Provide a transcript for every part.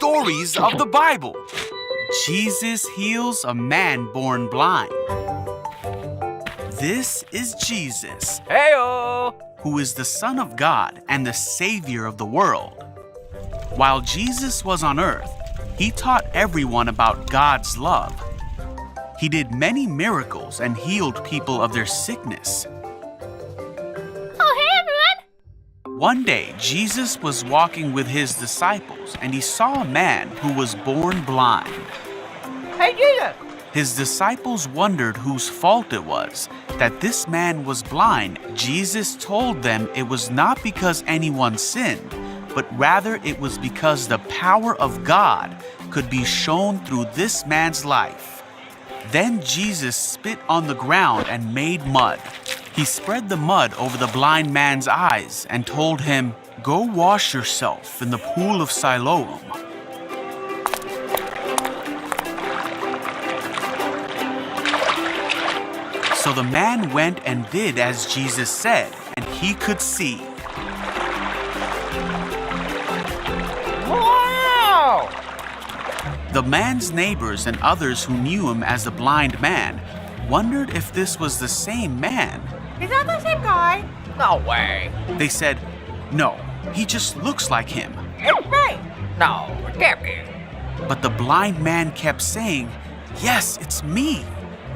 Stories of the Bible. Jesus heals a man born blind. This is Jesus, Heyo! who is the Son of God and the Savior of the world. While Jesus was on earth, he taught everyone about God's love. He did many miracles and healed people of their sickness. Oh, hey everyone! One day, Jesus was walking with his disciples and he saw a man who was born blind. Hey, Jesus! His disciples wondered whose fault it was that this man was blind. Jesus told them it was not because anyone sinned, but rather it was because the power of God could be shown through this man's life. Then Jesus spit on the ground and made mud. He spread the mud over the blind man's eyes and told him, "Go wash yourself in the pool of Siloam." So the man went and did as Jesus said, and he could see. Wow! The man's neighbors and others who knew him as the blind man wondered if this was the same man. Is that the same guy? No way. They said, "No, he just looks like him." It's me. No, it can't be. But the blind man kept saying, "Yes, it's me."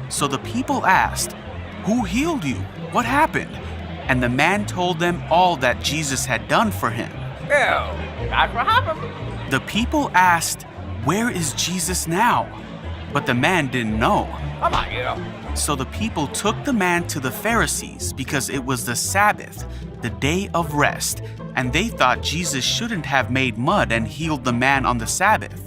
So the people asked, "Who healed you? What happened?" And the man told them all that Jesus had done for him. Ew, that's what happened. The people asked, "Where is Jesus now?" But the man didn't know. Come on, you. So the people took the man to the Pharisees because it was the Sabbath, the day of rest, and they thought Jesus shouldn't have made mud and healed the man on the Sabbath.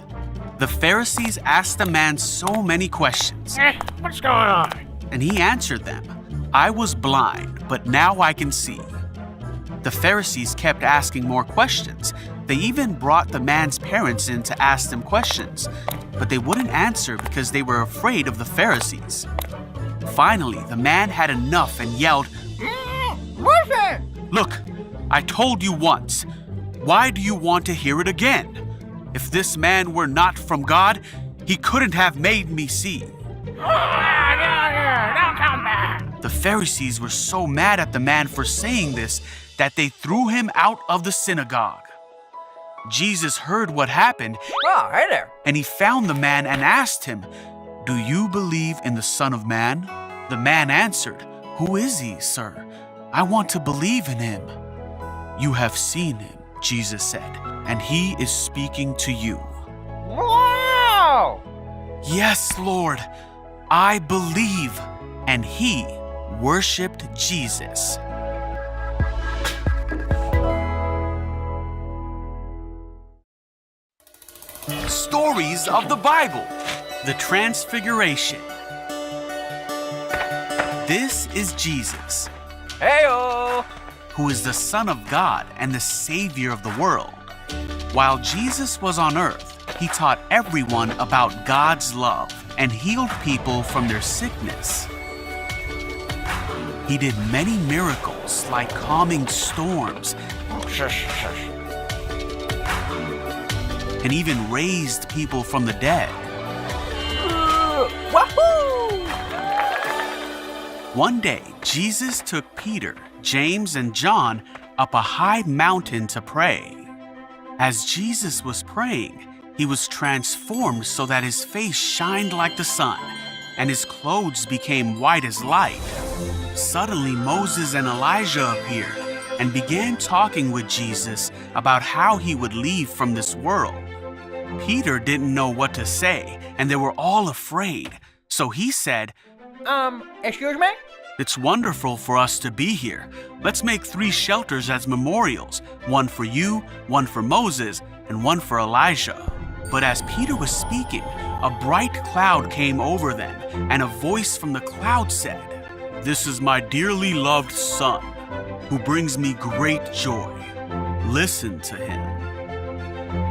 The Pharisees asked the man so many questions, What's going on? and he answered them, "I was blind, but now I can see." The Pharisees kept asking more questions. They even brought the man's parents in to ask them questions, but they wouldn't answer because they were afraid of the Pharisees. Finally, the man had enough and yelled, Listen! "Look, I told you once. Why do you want to hear it again? If this man were not from God, he couldn't have made me see." Don't come back. The Pharisees were so mad at the man for saying this that they threw him out of the synagogue. Jesus heard what happened, Oh, hey there. and he found the man and asked him, "Do you believe in the Son of Man?" The man answered, "Who is he, sir? I want to believe in him." "You have seen him," Jesus said, "and he is speaking to you." Wow! "Yes, Lord, I believe." And he worshiped Jesus. Stories of the Bible. The Transfiguration. This is Jesus, Heyo! who is the Son of God and the Savior of the world. While Jesus was on earth, he taught everyone about God's love and healed people from their sickness. He did many miracles like calming storms Shush, shush. and even raised people from the dead. Wahoo! One day, Jesus took Peter, James, and John up a high mountain to pray. As Jesus was praying, he was transformed so that his face shined like the sun, and his clothes became white as light. Suddenly, Moses and Elijah appeared and began talking with Jesus about how he would leave from this world. Peter didn't know what to say, and they were all afraid. So he said, Excuse me? "It's wonderful for us to be here. Let's make 3 shelters as memorials, one for you, one for Moses, and one for Elijah." But as Peter was speaking, a bright cloud came over them, and a voice from the cloud said, "This is my dearly loved Son, who brings me great joy. Listen to him."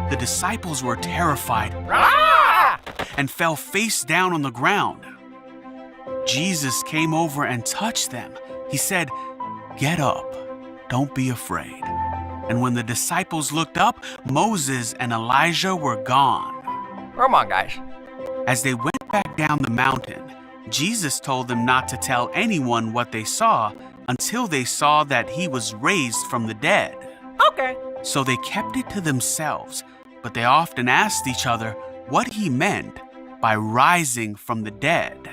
The disciples were terrified Ah! and fell face down on the ground. Jesus came over and touched them. He said, "Get up, don't be afraid." And when the disciples looked up, Moses and Elijah were gone. Come on, guys. As they went back down the mountain, Jesus told them not to tell anyone what they saw until they saw that he was raised from the dead. Okay. So they kept it to themselves, but they often asked each other what he meant by rising from the dead.